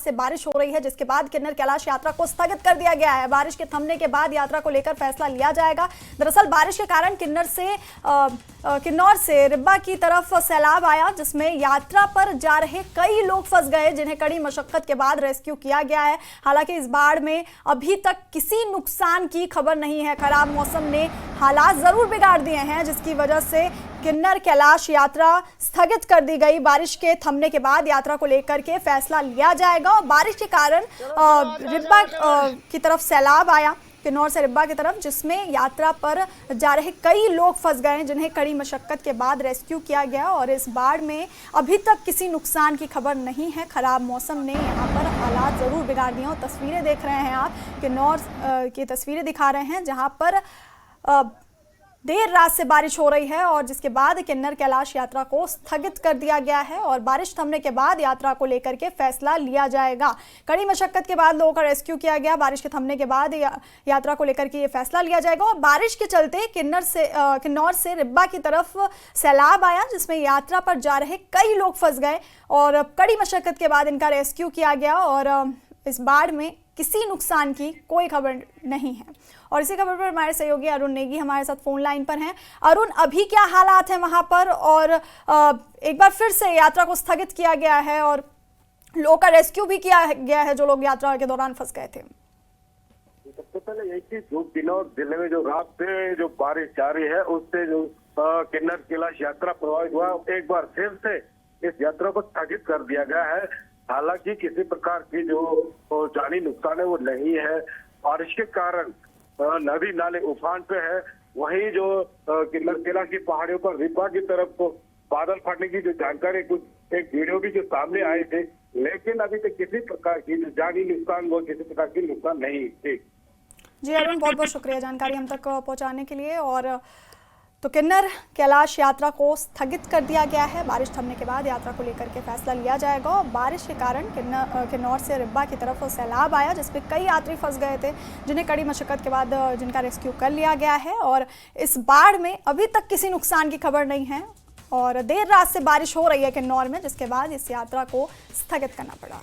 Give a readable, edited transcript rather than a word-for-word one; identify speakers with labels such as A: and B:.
A: से बारिश हो रही है, जिसके बाद किन्नर कैलाश यात्रा को स्थगित कर दिया गया है। बारिश के थमने के बाद यात्रा को लेकर फैसला लिया जाएगा। दरअसल बारिश के कारण किन्नौर से रिब्बा की तरफ सैलाब आया, जिसमें यात्रा पर जा रहे कई लोग फंस गए, जिन्हें कड़ी मशक्कत के बाद रेस्क्यू किया गया है। हालांकि इस बाढ़ में अभी तक किसी नुकसान की खबर नहीं है। खराब मौसम ने हालात जरूर बिगाड़ दिए हैं, जिसकी वजह से किन्नर कैलाश यात्रा स्थगित कर दी गई। बारिश के थमने के बाद यात्रा को लेकर के फैसला लिया जाएगा। और बारिश के कारण रिब्बा की तरफ सैलाब आया, किन्नौर से रिब्बा की तरफ, जिसमें यात्रा पर जा रहे कई लोग फंस गए, जिन्हें कड़ी मशक्कत के बाद रेस्क्यू किया गया। और इस बाढ़ में अभी तक किसी नुकसान की खबर नहीं है। खराब मौसम ने यहाँ पर हालात ज़रूर बिगाड़ दिए। और तस्वीरें देख रहे हैं आप, किन्नौर की तस्वीरें दिखा रहे हैं, जहाँ पर देर रात से बारिश हो रही है और जिसके बाद किन्नर कैलाश यात्रा को स्थगित कर दिया गया है। और बारिश थमने के बाद यात्रा को लेकर के फैसला लिया जाएगा। कड़ी मशक्कत के बाद लोगों का रेस्क्यू किया गया। बारिश के थमने के बाद यात्रा को लेकर के ये फैसला लिया जाएगा। और बारिश के चलते किन्नौर से रिब्बा की तरफ सैलाब आया, जिसमें यात्रा पर जा रहे कई लोग फंस गए और कड़ी मशक्कत के बाद इनका रेस्क्यू किया गया। और इस बाढ़ में किसी नुकसान की कोई खबर नहीं है। और इसी खबर पर हमारे सहयोगी अरुण नेगी हमारे साथ फोन लाइन पर हैं। अरुण, अभी क्या हालात हैं वहां पर? और एक बार फिर से यात्रा को स्थगित किया गया है और लोगों का रेस्क्यू भी किया गया है, जो लोग यात्रा के दौरान फंस गए थे।
B: सबसे पहले यही चीज, जो किन्नौर जिले में जो रात से जो बारिश जारी है, उससे जो किन्नर कैलाश यात्रा प्रभावित हुआ, एक बार फिर से इस यात्रा को स्थगित कर दिया गया है। हालांकि किसी प्रकार की जो जानी नुकसान है वो नहीं है। बारिश के कारण नदी नाले उफान पे है। वहीं जो किन्नर कैलाश की पहाड़ियों पर रिब्बा की तरफ को बादल फटने की जो जानकारी, कुछ एक वीडियो भी जो सामने आए थे, लेकिन अभी तक किसी प्रकार की जो जानी नुकसान वो किसी प्रकार की नुकसान नहीं थी।
A: जी अरुण, बहुत बहुत शुक्रिया जानकारी हम तक पहुंचाने के लिए। और तो किन्नर कैलाश यात्रा को स्थगित कर दिया गया है। बारिश थमने के बाद यात्रा को लेकर के फैसला लिया जाएगा। और बारिश के कारण किन्नौर से रिब्बा की तरफ सैलाब आया, जिसमें कई यात्री फंस गए थे, जिन्हें कड़ी मशक्कत के बाद जिनका रेस्क्यू कर लिया गया है। और इस बाढ़ में अभी तक किसी नुकसान की खबर नहीं है। और देर रात से बारिश हो रही है किन्नौर में, जिसके बाद इस यात्रा को स्थगित करना पड़ा।